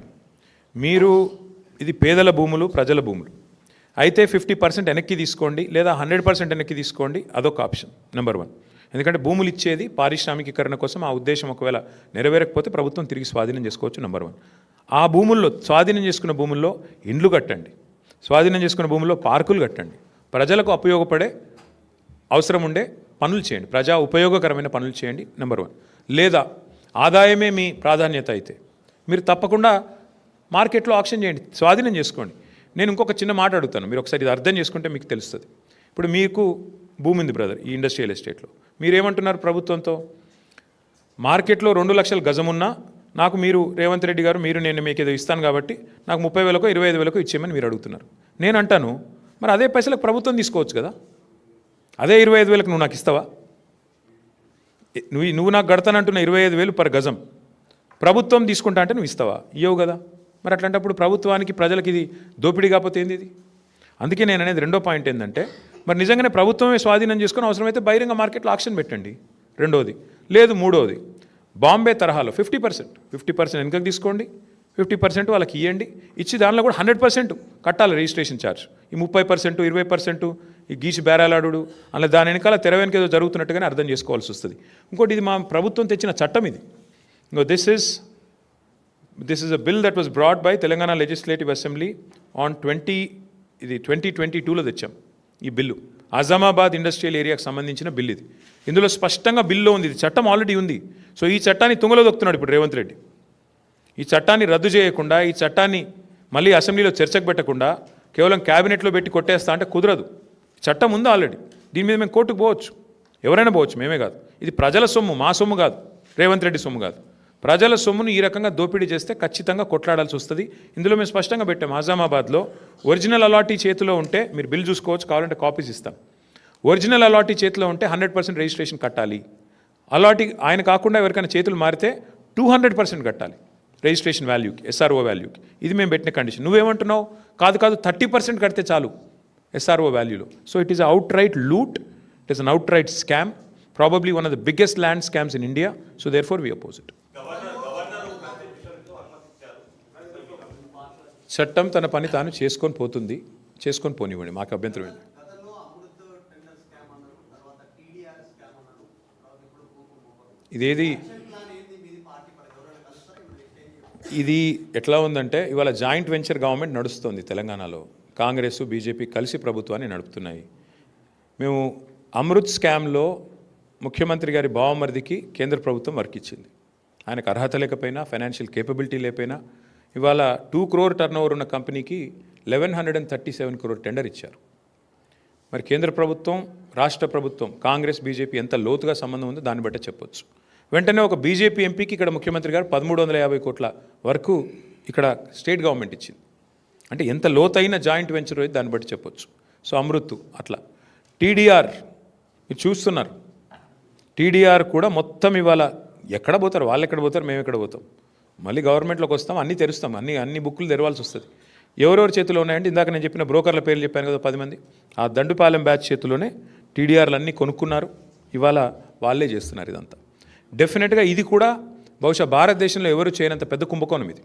Speaker 1: మీరు ఇది పేదల భూములు, ప్రజల భూములు అయితే 50% వెనక్కి తీసుకోండి, లేదా 100% వెనక్కి తీసుకోండి. అదొక ఆప్షన్ నెంబర్ 1. ఎందుకంటే భూములు ఇచ్చేది పారిశ్రామికీకరణ కోసం. ఆ ఉద్దేశం ఒకవేళ నెరవేరకపోతే ప్రభుత్వం తిరిగి స్వాధీనం చేసుకోవచ్చు. నెంబర్ 1. ఆ భూముల్లో స్వాధీనం చేసుకున్న భూముల్లో ఇండ్లు కట్టండి, స్వాధీనం చేసుకున్న భూముల్లో పార్కులు కట్టండి, ప్రజలకు ఉపయోగపడే అవసరం ఉండే పనులు చేయండి, ప్రజా ఉపయోగకరమైన పనులు చేయండి. నెంబర్ 1. లేదా ఆదాయమే మీ ప్రాధాన్యత అయితే మీరు తప్పకుండా మార్కెట్లో ఆక్షన్ చేయండి, స్వాధీనం చేసుకోండి. నేను ఇంకొక చిన్న మాట అడుగుతాను, మీరు ఒకసారి ఇది అర్థం చేసుకుంటే మీకు తెలుస్తుంది. ఇప్పుడు మీకు భూమి ఉంది బ్రదర్, ఈ ఇండస్ట్రియల్ ఎస్టేట్లో. మీరేమంటున్నారు ప్రభుత్వంతో? మార్కెట్లో 2 లక్షల గజం ఉన్నా నాకు మీరు రేవంత్ రెడ్డి గారు నేను మీకు ఏదో ఇస్తాను కాబట్టి నాకు 30,000కో 25,000కో ఇచ్చేయమని మీరు అడుగుతున్నారు. నేను అంటాను, మరి అదే పైసలకు ప్రభుత్వం తీసుకోవచ్చు కదా. అదే 25,000కు నువ్వు నాకు ఇస్తావా? నువ్వు నాకు గడతానంటున్న 25,000 పర్ గజం ప్రభుత్వం తీసుకుంటా అంటే నువ్వు ఇస్తావా? ఇవ్వవు కదా. మరి అట్లాంటప్పుడు ప్రభుత్వానికి ప్రజలకి ఇది దోపిడీ కాకపోతే ఏంది ఇది? అందుకే నేను అనేది రెండో పాయింట్ ఏంటంటే, మరి నిజంగానే ప్రభుత్వమే స్వాధీనం చేసుకొని అవసరమైతే బహిరంగ మార్కెట్లో ఆక్షన్ పెట్టండి. రెండోది. లేదు మూడోది, బాంబే తరహాలో 50% వెనుకకు తీసుకోండి, 50% వాళ్ళకి ఇవ్వండి. ఇచ్చి దానిలో కూడా 100% కట్టాలి రిజిస్ట్రేషన్ ఛార్జ్. ఈ 30%, 20% ఈ గీసి బేరాలాడు అలా దాని వెనకాల తెర వెనక ఏదో జరుగుతున్నట్టుగానే అర్థం చేసుకోవాల్సి వస్తుంది. ఇంకోటి, ఇది మా ప్రభుత్వం తెచ్చిన చట్టం ఇది. ఇంకో this is a bill that was brought by Telangana legislative assembly on 2022లో తెచ్చాం ఈ బిల్లు. అజామాబాద్ ఇండస్ట్రియల్ ఏరియాకి సంబంధించిన బిల్ ఇది. ఇందులో స్పష్టంగా బిల్లో ఉంది, ఇది చట్టం ఆల్రెడీ ఉంది. సో ఈ చట్టాన్ని తుంగలో దొక్కుతున్నాడు ఇప్పుడు రేవంత్ రెడ్డి. ఈ చట్టాన్ని రద్దు చేయకుండా, ఈ చట్టాన్ని మళ్ళీ అసెంబ్లీలో చర్చకు పెట్టకుండా కేవలం క్యాబినెట్లో పెట్టి కొట్టేస్తా అంటే కుదరదు. చట్టం ఉంది ఆల్రెడీ, దీని మీద మేము కోర్టుకు పోవచ్చు, ఎవరైనా పోవచ్చు, మేమే కాదు. ఇది ప్రజల సొమ్ము, మా సొమ్ము కాదు, రేవంత్ రెడ్డి సొమ్ము కాదు. ప్రజల సొమ్మును ఈ రకంగా దోపిడీ చేస్తే ఖచ్చితంగా కొట్లాడాల్సి వస్తుంది. ఇందులో మేము స్పష్టంగా పెట్టాం, ఆజామాబాద్లో ఒరిజినల్ అలాటీ చేతిలో ఉంటే మీరు బిల్ చూసుకోవచ్చు, కావాలంటే కాపీస్ ఇస్తాం. ఒరిజినల్ అలాటీ చేతిలో ఉంటే 100% రిజిస్ట్రేషన్ కట్టాలి. అలాటీ ఆయన కాకుండా ఎవరికైనా చేతులు మారితే 200% కట్టాలి రిజిస్ట్రేషన్ వాల్యూకి, SRO వాల్యూకి. ఇది మేము పెట్టిన కండిషన్. నువ్వేమంటున్నావు? కాదు 30% కడితే చాలు SRO వాల్యూలో. So it is outright loot, it is an outright scam, probably one of the biggest land scams in India. So therefore we oppose it. చట్టం తన పని తాను చేసుకొని పోతుంది, చేసుకొని పోనివ్వండి, మాకు అభ్యంతరం లేదు. ఇదేది ఇది ఎట్లా ఉందంటే ఇవాళ జాయింట్ వెంచర్ గవర్నమెంట్ నడుస్తుంది తెలంగాణలో. కాంగ్రెస్ బీజేపీ కలిసి ప్రభుత్వాన్ని నడుపుతున్నాయి. మేము అమృత్ స్కామ్లో ముఖ్యమంత్రి గారి బావమరిదికి కేంద్ర ప్రభుత్వం వర్క్ ఇచ్చింది. ఆయనకు అర్హత లేకపోయినా, ఫైనాన్షియల్ కేపబిలిటీ లేకపోయినా ఇవాళ 2 crore టర్నోవర్ ఉన్న కంపెనీకి 1137 crore టెండర్ ఇచ్చారు. మరి కేంద్ర ప్రభుత్వం, రాష్ట్ర ప్రభుత్వం, కాంగ్రెస్ బీజేపీ ఎంత లోతుగా సంబంధం ఉందో దాన్ని బట్టే చెప్పొచ్చు. వెంటనే ఒక బీజేపీ ఎంపీకి ఇక్కడ ముఖ్యమంత్రి గారు 1350 కోట్ల వరకు ఇక్కడ స్టేట్ గవర్నమెంట్ ఇచ్చింది. అంటే ఎంత లోతైన జాయింట్ వెంచర్ అయితే దాన్ని బట్టి చెప్పొచ్చు. సో అమృత్ అట్లా. టీడీఆర్ మీరు చూస్తున్నారు, టీడీఆర్ కూడా మొత్తం ఇవాళ ఎక్కడ పోతారు, వాళ్ళు ఎక్కడ పోతారు, మేము ఎక్కడ పోతాం. మళ్ళీ గవర్నమెంట్లోకి వస్తాం, అన్నీ తెరుస్తాం, అన్ని బుక్కులు తెరవాల్సి వస్తుంది. ఎవరెవరి చేతిలో ఉన్నాయంటే ఇందాక నేను చెప్పిన బ్రోకర్ల పేర్లు చెప్పాను కదా 10 మంది, ఆ దండుపాలెం బ్యాచ్ చేతిలోనే టీడీఆర్లు అన్నీ కొనుక్కున్నారు. ఇవాళ వాళ్ళే చేస్తున్నారు ఇదంతా. డెఫినెట్గా ఇది కూడా బహుశా భారతదేశంలో ఎవరు చేయనంత పెద్ద కుంభకోణం ఇది.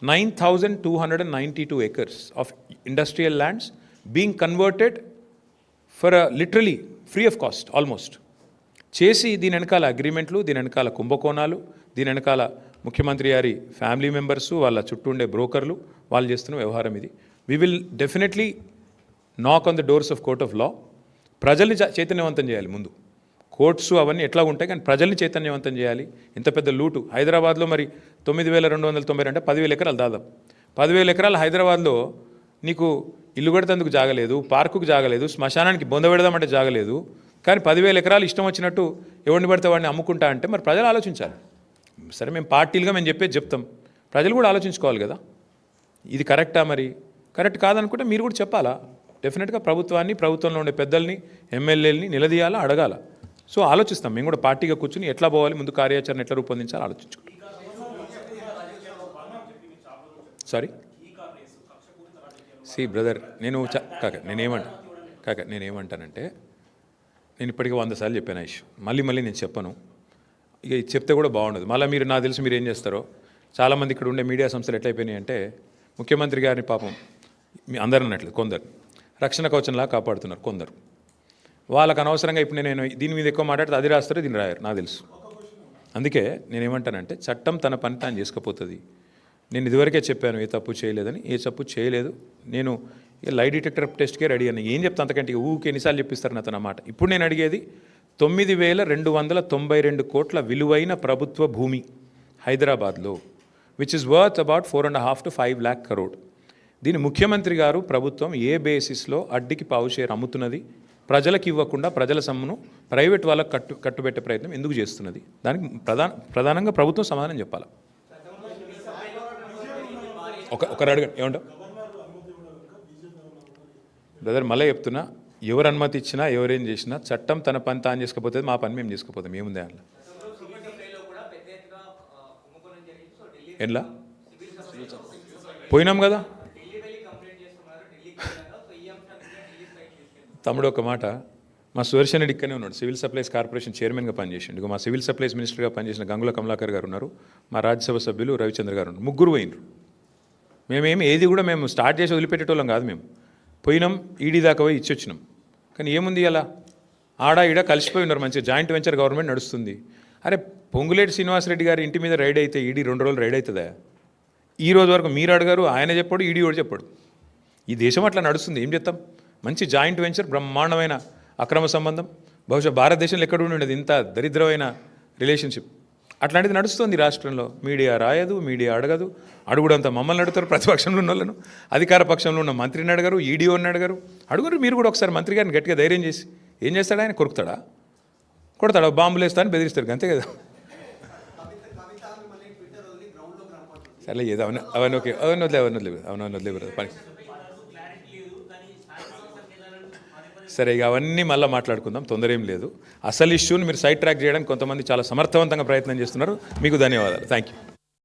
Speaker 1: 9,292 acres of industrial lands being converted for literally free of cost almost చేసి దీని వెనకాల అగ్రిమెంట్లు, దీని వెనకాల కుంభకోణాలు, దీని వెనకాల ముఖ్యమంత్రి గారి ఫ్యామిలీ మెంబర్సు, వాళ్ళ చుట్టూ ఉండే బ్రోకర్లు, వాళ్ళు చేస్తున్న వ్యవహారం ఇది. వీ విల్ డెఫినెట్లీ నాక్ on the doors of court of law. ప్రజల్ని చైతన్యవంతం చేయాలి ముందు. కోర్ట్స్ అవన్నీ ఎట్లా ఉంటాయి, కానీ ప్రజల్ని చైతన్యవంతం చేయాలి. ఇంత పెద్ద లూటు హైదరాబాద్లో మరి 9,290 అంటే 10,000 ఎకరాలు దాదాపు. 10,000 ఎకరాలు హైదరాబాద్లో నీకు ఇల్లు కడతందుకు జాగలేదు, పార్కుకు జాగలేదు, శ్మశానానికి బొంద పెడదామంటే జాగలేదు. కానీ 10,000 ఎకరాలు ఇష్టం వచ్చినట్టు ఎవరిని పడితే వాడిని అమ్ముకుంటా అంటే మరి ప్రజలు ఆలోచించాలి. సరే మేము పార్టీలుగా మేము చెప్పేది చెప్తాం, ప్రజలు కూడా ఆలోచించుకోవాలి కదా, ఇది కరెక్టా, మరి కరెక్ట్ కాదనుకుంటే మీరు కూడా చెప్పాలా. డెఫినెట్గా ప్రభుత్వాన్ని, ప్రభుత్వంలో ఉండే పెద్దల్ని, ఎమ్మెల్యేలని నిలదీయాలా, అడగాల. సో ఆలోచిస్తాం మేము కూడా పార్టీగా కూర్చుని ఎట్లా పోవాలి, ముందు కార్యాచరణ ఎట్లా రూపొందించాలి ఆలోచించుకుంటాం. సారీ సి బ్రదర్, నేనేమంటానంటే నేను ఇప్పటికీ 100 సార్లు చెప్పాను ఆ ఇష్యూ, మళ్ళీ నేను చెప్పను. ఇక చెప్తే కూడా బాగుండదు. మళ్ళీ మీరు నాకు తెలుసు మీరు ఏం చేస్తారో. చాలామంది ఇక్కడ ఉండే మీడియా సంస్థలు ఎట్లయిపోయినాయి అంటే ముఖ్యమంత్రి గారిని పాపం మీ అందరూ అన్నట్లు కొందరు రక్షణ కవచంలా కాపాడుతున్నారు కొందరు. వాళ్ళకు అనవసరంగా ఇప్పుడు నేను దీని మీద ఎక్కువ మాట్లాడితే అది రాస్తారో దీన్ని రాయారు నాకు తెలుసు. అందుకే నేనేమంటానంటే చట్టం తన పని తాను చేసుకుపోతుంది. నేను ఇదివరకే చెప్పాను ఏ తప్పు చేయలేదని. ఏ తప్పు చేయలేదు. నేను లై డిటెక్టర్ టెస్ట్కే రెడీ అని ఏం చెప్తాను, అంతకంటే ఊకే ఎన్నిసార్లు చెప్పిస్తారు నాతో అన్నమాట. ఇప్పుడు నేను అడిగేది 9,292 కోట్ల విలువైన ప్రభుత్వ భూమి హైదరాబాద్లో, which is worth about 4.5 to 5 lakh crore. దీన్ని ముఖ్యమంత్రి గారు ప్రభుత్వం ఏ బేసిస్లో అడ్డికి పావు షేర్ అమ్ముతున్నది, ప్రజలకు ఇవ్వకుండా ప్రజల సొమ్మును ప్రైవేట్ వాళ్ళకు కట్టుబెట్టే ప్రయత్నం ఎందుకు చేస్తున్నది, దానికి ప్రధానంగా ప్రభుత్వం సమాధానం చెప్పాలి. ఒకరు అడగండి ఏమంటావు బ్రదర్, మళ్ళీ చెప్తున్నా, ఎవరు అనుమతి ఇచ్చినా ఎవరేం చేసినా చట్టం తన పని తాను చేసుకపోతే మా పని మేము చేసుకుపోతాం. ఏముంది దాంట్లో? ఎట్లా పోయినాం కదా తమ్ముడు. ఒక మాట, మా సుదర్శన్ రెడ్డి ఇక్కడనే ఉన్నాడు, సివిల్ సప్లైస్ కార్పొరేషన్ చైర్మన్గా పనిచేసిండు. మా సివిల్ సప్లైస్ మినిస్టర్గా పనిచేసిన గంగుల కమలాకర్ గారు ఉన్నారు, మా రాజ్యసభ సభ్యులు రవిచంద్ర గారు ఉన్నారు. ముగ్గురు పోయినరు. ఏది కూడా మేము స్టార్ట్ చేసి వదిలిపెట్టేటోళ్ళం కాదు. మేము పోయినాం, ఈడీ దాకా పోయి ఇచ్చి వచ్చినాం. కానీ ఏముంది అలా ఈడ కలిసిపోయి ఉన్నారు. మంచిగా జాయింట్ వెంచర్ గవర్నమెంట్ నడుస్తుంది. అరే పొంగులేటి శ్రీనివాసరెడ్డి గారి ఇంటి మీద రైడ్ అయితే ఈడీ 2 రోజులు రైడ్ అవుతుందా? ఈ రోజు వరకు మీరు అడగారు, ఆయన చెప్పాడు, ఈడీ కూడా చెప్పాడు. ఈ దేశం అట్లా నడుస్తుంది. ఏం చేస్తాం? మంచి జాయింట్ వెంచర్, బ్రహ్మాండమైన అక్రమ సంబంధం. బహుశా భారతదేశంలో ఎక్కడ ఉండేది ఇంత దరిద్రమైన రిలేషన్షిప్. అట్లాంటిది నడుస్తుంది రాష్ట్రంలో. మీడియా రాయదు, మీడియా అడగదు. అడుగుడంతా మమ్మల్ని అడుగుతారు, ప్రతిపక్షంలో ఉన్న వాళ్ళను. అధికార పక్షంలో ఉన్న మంత్రిని అడగరు, ఈడీఓని అడగరు. అడుగురు మీరు కూడా ఒకసారి మంత్రి గారిని గట్టిగా ధైర్యం చేసి. ఏం చేస్తాడు ఆయన? కొరుకుతాడా? కొడతాడా? బాంబులు వేస్తా అని బెదిరిస్తాడు, అంతే కదా. సరే ఏదో అవన్నీ ఓకే, అవన్నీ వదిలే పని. సరే ఇక అవన్నీ మళ్ళీ మాట్లాడుకుందాం, తొందర ఏం లేదు. అసలు ఇష్యూని మీరు సైడ్ ట్రాక్ చేయడానికి కొంతమంది చాలా సమర్థవంతంగా ప్రయత్నం చేస్తున్నారు. మీకు ధన్యవాదాలు. Thank you.